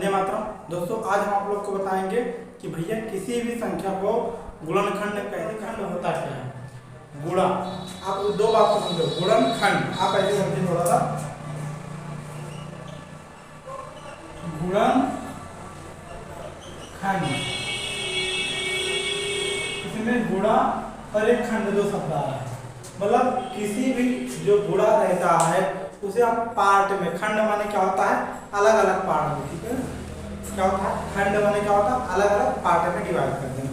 वंदे मातरम। दोस्तों आज हम आप लोग को बताएंगे कि भैया किसी भी संख्या को गुणनखंड कैसे खंड होता क्या है। गुणा, आप दो बात को समझो। गुणनखंड आप ऐसे समझिए थोड़ा सा, गुणनखंड इसमें गुणा और एक खंड दो शब्द आ रहा है। मतलब किसी भी जो गुणा रहता है उसे हम पार्ट में, खंड माने क्या होता है अलग अलग पार्ट में, ठीक है। क्या होता है खंड माने क्या होता है अलग अलग पार्ट में डिवाइड कर देना।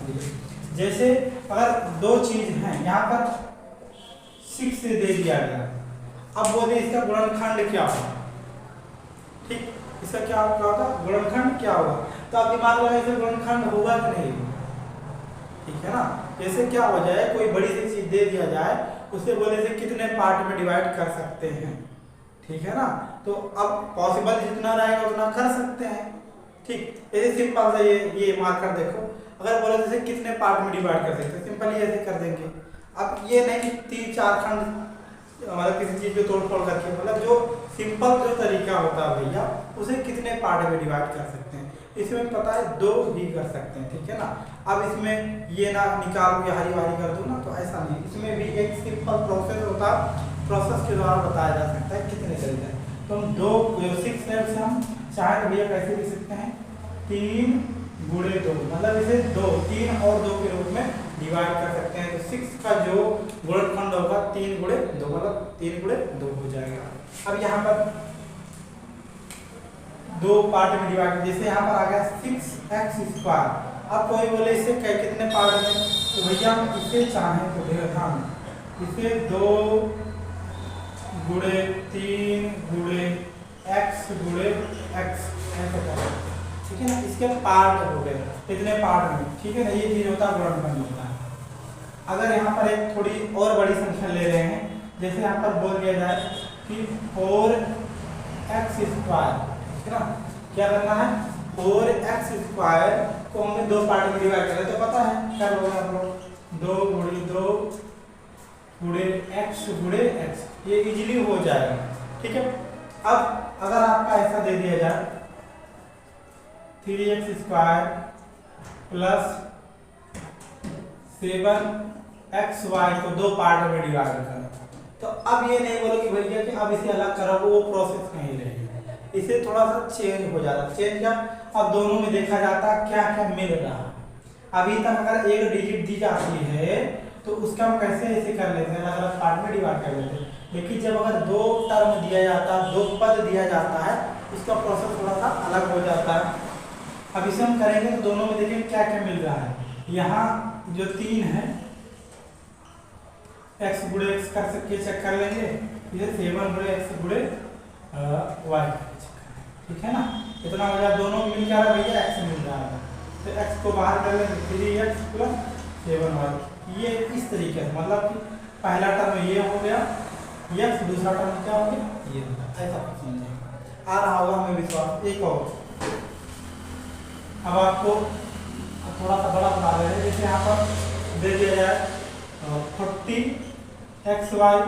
जैसे अगर दो चीज हैं, यहाँ पर 6 से दे दिया गया, अब बोले इसका गुणनखंड क्या होगा, ठीक, इसका क्या होगा गुणनखंड क्या होगा। तो आप दिमाग लगाइए इसका गुणनखंड होगा कि नहीं, ठीक है ना। जैसे क्या हो जाए, कोई बड़ी सी चीज दे दिया जाए, उसे बोले से कितने पार्ट में डिवाइड कर सकते हैं, ठीक है ना। तो अब पॉसिबल जितना रहेगा उतना कर सकते हैं, ठीक। ऐसे सिंपल सा ये मार्कर देखो, अगर बोले जैसे कितने पार्ट में डिवाइड कर सकते हैं, सिंपली ऐसे कर देंगे। अब ये नहीं कि 3-4 खंड मतलब किसी चीज को तोड़ फोड़ करके, मतलब जो सिंपल जो तरीका होता है भैया, उसे कितने पार्ट में डिवाइड कर सकते हैं। इसमें पता है 2 ही कर सकते हैं, ठीक है ना। अब इसमें ये ना निकाल के हरी वारी कर दो ना, तो ऐसा नहीं। इसमें भी एक सिंपल प्रोसेस होता है, प्रोसेस के द्वारा बताया जा सकता है कितने तरीके। तो हम 2 6 से हम चाहे तो भैया कैसे लिख सकते हैं 3 गुणे 2, मतलब इसे 2 3 और 2 के रूप में डिवाइड कर सकते हैं। तो 6 का जो गुणनखंड होगा 3 गुणे 2, मतलब 3 गुणे 2 हो जाएगा। अब यहाँ पर 2 पार्ट में डिवाइड, जैसे यहाँ पर आ गया 6x²। अब कोई बोले इसे कितने पार्ट में, तो भैया हम इसे चाहें तो ध्यान, इसे 2 गुणे 3 गुणे x गुणे x ऐसा करें, ठीक है ना। इसके पार्ट हो गए इतने पार्ट में, ठीक है ना। ये चीज होता है गुणनखंड होता है। अगर यहाँ पर एक थोड़ी और बड़ी संख्या ले रहे हैं, जैसे यहाँ पर बोल दिया जाए कि 4x², ठीक है ना। क्या करना है 4x² को हमने 2 पार्ट में डिवाइड करें, तो पता है क्या होगा आप लोग 2 गुणे 2 गुणे x गुणे x, ये इजीली हो जाएगा, ठीक है। अब अगर आपका ऐसा दे दिया जाए 3x² प्लस 7xy को 2 पार्ट में डिवाइड करें, तो अब ये नहीं बोलो कि भैया कि अब इसे अलग करो, वो प्रोसेस नहीं रहेगी। इसे थोड़ा सा चेंज हो जाता है। चेंज क्या, अब दोनों में देखा जाता है क्या क्या मिल रहा है। अभी तक अगर एक डिजिट दी जाती है तो उसका हम कैसे ऐसे कर लेते हैं, अलग अलग पार्ट में डिवाइड कर लेते हैं। लेकिन जब अगर 2 टर्म दिया जाता है, 2 पद दिया जाता है, उसका प्रोसेस थोड़ा सा अलग हो जाता है। अब इसे हम करेंगे तो दोनों में देखिए क्या क्या मिल रहा है। यहाँ जो 3 है x गुणे x कर सकते चेक कर लेंगे, इसे 7 गुणे x गुणे y, ठीक है ना। इतना हो जाए, दोनों मिल क्या रहा है भैया x मिल रहा है, तो x को बाहर कर लेंगे 3x प्लस 7y। ये इस तरीके से, मतलब कि पहला टर्म ये हो गया x, दूसरा टर्म क्या हो गया ये, ऐसा कुछ समझेगा। आ रहा होगा हमें विश्वास। एक और अब आपको थोड़ा सा बड़ा बता रहे हैं, जैसे यहाँ पर दे दिया जाए 40xy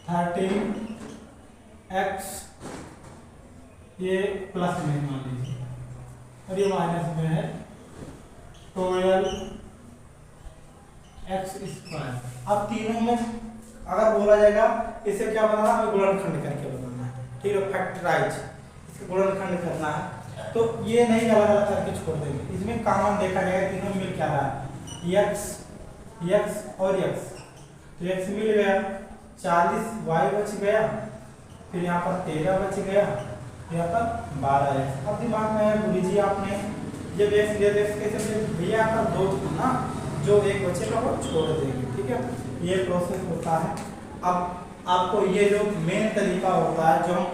13x, ये प्लस में मान लीजिए और ये माइनस में है 12x²। अब तीनों में अगर बोला जाएगा इसे क्या बनाना है, गुणनखंड करके बनाना है, ठीक है, फैक्टराइज, इसे गुणनखंड करना है। तो ये नहीं अलग अलग करके छोड़ देंगे, इसमें कॉमन देखा जाएगा तीनों मिल क्या रहा है x और x, तो x मिल गया 40y बच गया, फिर यहाँ पर 13 बच गया, यहाँ पर 12x। अब दिमाग में है गुरु जी आपने जब x लिया तो x कैसे भैया यहाँ पर 2 था ना, जो एक बचेगा वो छोड़ देंगे, ठीक है। ये प्रोसेस होता है। अब आपको ये जो मेन तरीका होता है जो हम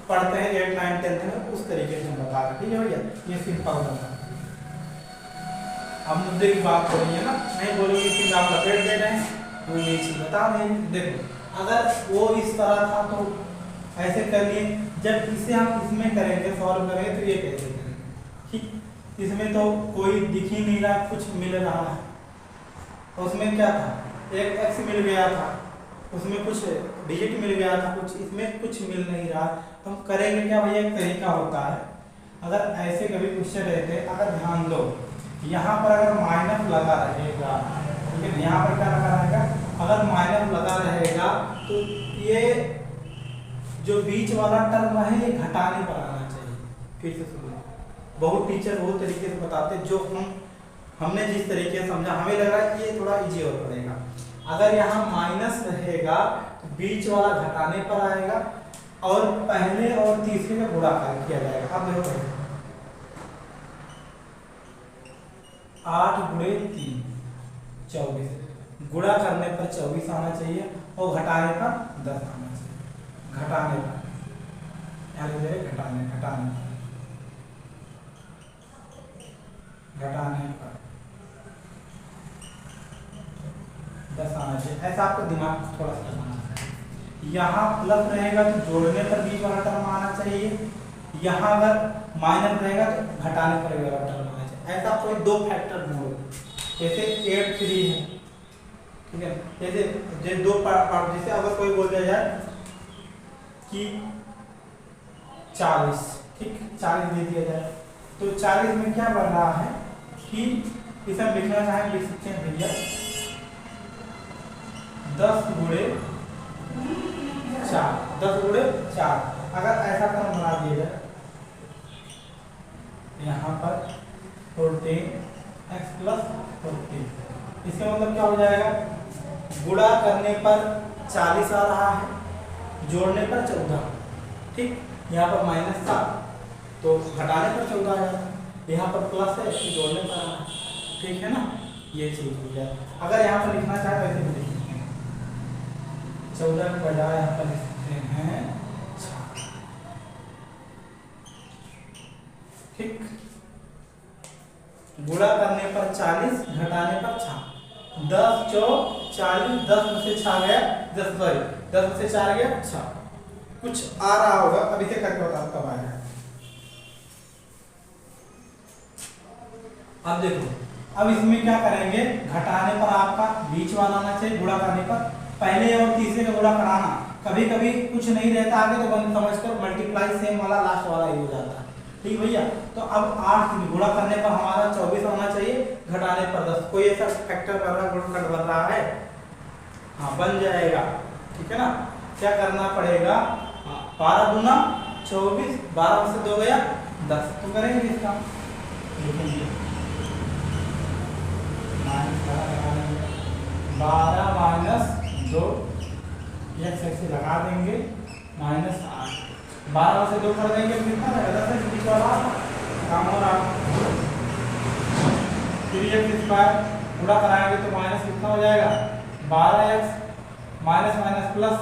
पढ़ते हैं 8, 9, 10 में, उस तरीके से हम बता रहे हैं, ठीक है भैया। ये सिंपल होता है। अब मुद्दे की बात हो रही है ना, नहीं बोलोगे कि आप लपेट दे रहे हैं, तो ये चीज बता दें। देखो अगर वो इस तरह था तो ऐसे कर लिए, जब इसे हम इसमें करेंगे सॉल्व करेंगे तो ये कैसे करेंगे, ठीक। इसमें तो कोई दिख ही नहीं रहा, कुछ मिल रहा है, तो उसमें क्या था एक x मिल गया था, उसमें कुछ डिजिट मिल गया था, कुछ इसमें कुछ मिल नहीं रहा, तो हम करेंगे क्या भैया, एक तरीका होता है। अगर ऐसे कभी क्वेश्चन रहते, अगर ध्यान दो यहाँ पर अगर माइनस लगा रहेगा, ठीक है, यहाँ पर क्या लगा रहेगा, अगर माइनस लगा रहेगा तो ये जो बीच वाला टर्म है ये घटाने पर आना चाहिए। फिर से सुनो, बहुत टीचर बहुत तरीके से बताते, जो हमने जिस तरीके से समझा हमें लग रहा है ये थोड़ा इजी हो पड़ेगा। अगर यहाँ माइनस रहेगा तो बीच वाला घटाने पर आएगा और पहले और तीसरे का गुणाकार किया जाएगा। अब देखो 8 गुणे 3 24, गुणा करने पर 24 आना चाहिए और घटाने पर 10 आना चाहिए। घटाने पर घटाने पर 10 आना चाहिए। ऐसा आपको दिमाग थोड़ा सा लगाना है। यहाँ प्लस रहेगा तो जोड़ने पर बीच वाला टर्म आना चाहिए, यहाँ अगर माइनस रहेगा तो घटाने पर वाला टर्म आना चाहिए। ऐसा कोई दो फैक्टर ढूंढो, जैसे 8 3 है, ठीक है, जैसे दो पार्ट, जैसे अगर कोई बोल दिया जाए कि 40, ठीक, 40 दे दिया जाए तो 40 में क्या बन रहा है कि इसे हम लिखना चाहें, लिख सकते हैं भैया 10 गुणे 4, 10 गुणे 4। अगर ऐसा टर्म बना दिया जाए यहाँ पर 14x + 14, इसका मतलब क्या हो जाएगा, गुणा करने पर 40 आ रहा है, जोड़ने पर 14, ठीक, यहाँ पर माइनस था तो घटाने पर 14 आ जाता, यहाँ पर प्लस है इसको जोड़ने पर आ रहा है, ठीक है ना, ये चीज हो जाए। अगर यहाँ पर लिखना चाहे तो ऐसे भी लिख सकते हैं, 14 के बजाय यहाँ पर लिख सकते हैं 6, ठीक, गुणा करने पर 40, घटाने पर 6, 10 चौक 40, 10 में से 6 गया 10 में से 4 गया 6, कुछ आ रहा होगा, अभी से करके बताओ कब आएगा। अब देखो, अब इसमें क्या करेंगे, घटाने पर आपका बीच वाला आना चाहिए, गुणा करने पर पहले और तीसरे का गुणा कराना, कभी कभी कुछ नहीं रहता आगे तो बंद समझकर मल्टीप्लाई सेम वाला लास्ट वाला ही हो जाता है, ठीक भैया। तो अब 8 गुणा करने पर हमारा 24 होना चाहिए, घटाने पर 10, कोई ऐसा फैक्टर कर रहा गुणनखंड बन रहा है, हाँ बन जाएगा, ठीक है ना। क्या करना पड़ेगा, 12 गुना 24, 12 में से 2 गया 10, तो करेंगे इसका, लिखेंगे 12 - 2, x ऐसे लगा देंगे -8, 12 में से 2 कर देंगे तो कितना रहेगा, 10 है, बीच वाला काम हो रहा। 3x² गुणा कराएंगे तो माइनस कितना हो जाएगा, 12x माइनस प्लस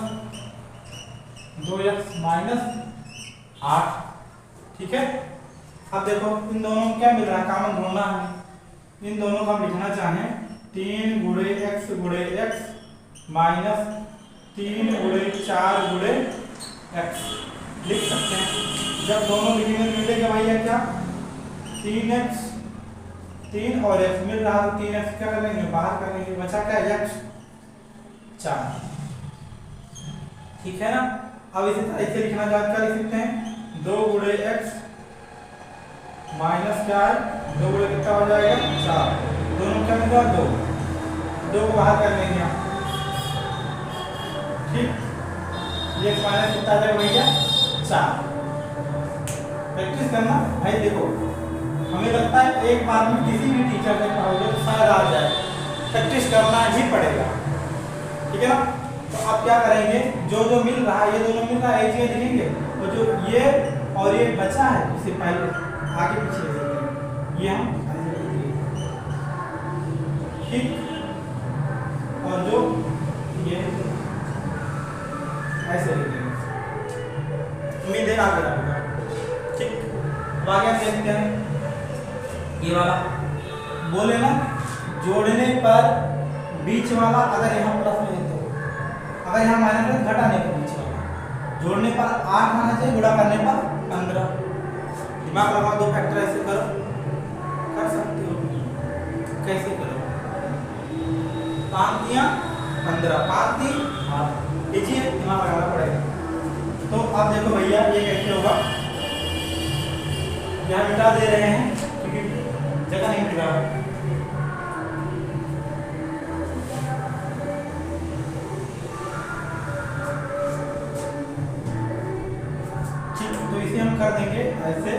2x -8, ठीक है। अब देखो इन दोनों में क्या मिल रहा है, कॉमन ढूंढना है, इन दोनों का हम लिखना चाहें 3 गुणे x गुणे x माइनस 3 गुणे 4 गुणे x लिख सकते हैं। जब दोनों लिखेंगे तो मिलेगा भैया क्या, 3x 3 और x मिल रहा है, 3x क्या कर लेंगे बाहर कर लेंगे, बचा क्या x 4, ठीक है ना। अब इसी तरह से लिखना चाहते क्या लिख सकते हैं, 2 गुणे x माइनस क्या है, 2 गुणे कितना हो जाएगा 4, दोनों क्या मिल रहा है 2 को बाहर कर लेंगे हम, ठीक, ये माइनस कितना आ जाएगा भैया 4। प्रैक्टिस करना भाई, देखो हमें लगता है एक बार में किसी भी टीचर से पढ़ोगे तो शायद आ जाए, प्रैक्टिस करना ही पड़ेगा, ठीक है ना। तो अब क्या करेंगे, जो जो मिल रहा है, ये दोनों मिल रहा है एक जगह लिखेंगे, और जो ये और ये बचा है उससे पहले आगे पीछे ये हम ठीक, और जो ये ऐसे लिखेंगे, उम्मीद है आगे आएगा, ठीक। अब आगे देखते हैं ये वाला, बोले ना जोड़ने पर बीच वाला अगर यहाँ प्लस में है तो, अगर यहाँ माइनस में घटाने पर बीच वाला, जोड़ने पर 8 आना चाहिए, गुणा करने पर 15, दिमाग लगाओ, दो फैक्टर ऐसे करो, कर सकते हो, कैसे करो, 5 × 15, 5 × 3 हाथ लीजिए, दिमाग लगाना पड़ेगा। तो अब देखो भैया ये कैसे होगा, यहाँ मिटा दे रहे हैं क्योंकि जगह नहीं मिल रहा है। ठीक, तो इसे हम कर देंगे ऐसे,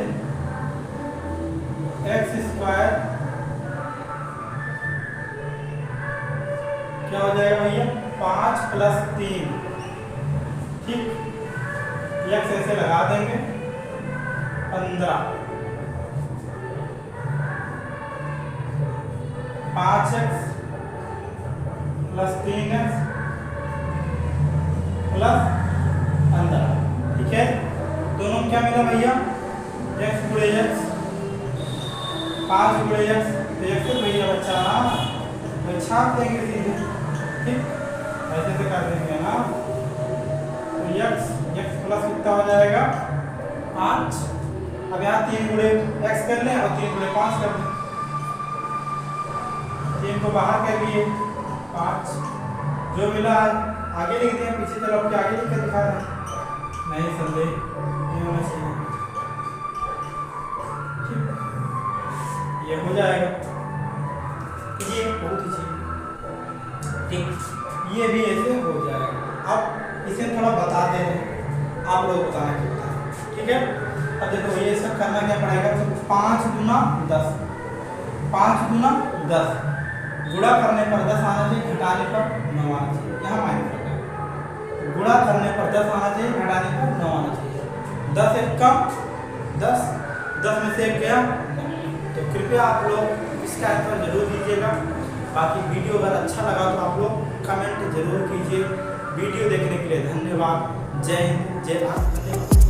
एक्स स्क्वायर क्या हो जाएगा भैया 5 + 3। ठीक, एक्स ऐसे लगा देंगे 15, 5x + 3x + 15। ठीक है, दोनों क्या मिला भैया, x × x 5 × x, तो x तो भैया बच्चा ना तो छाप देंगे सीधे। ठीक, ऐसे से कर देंगे ना, तो x प्लस कितना हो जाएगा 5। अब यहाँ 3 × x कर लें और 3 × 5 कर लें, 3 को बाहर कर लिए 5, जो मिला आगे लिख दिया, पीछे चलो आपके आगे लिख कर दिखा रहे हैं, नहीं संदेह नहीं होना चाहिए। ठीक, ये हो जाएगा, ये बहुत ही चाहिए। ठीक, ये भी ऐसे हो जाएगा। अब इसे थोड़ा बता दे रहे हैं, आप लोग बताना क्या है। ठीक है, अब देखो ये इसका करना क्या पड़ेगा, तो 5 × 10, 5 × 10, गुणा करने पर 10 आना चाहिए, घटाने पर 9 आना चाहिए। यहाँ माइनस करना है, गुणा करने पर 10 आना चाहिए, घटाने पर 9 आना चाहिए। 10 एक कम 10, 10 में से एक गया 9। तो कृपया आप लोग इसका आंसर जरूर दीजिएगा। बाकी वीडियो अगर अच्छा लगा तो आप लोग कमेंट जरूर कीजिए। वीडियो देखने के लिए धन्यवाद। जय हिंद, जय भारत।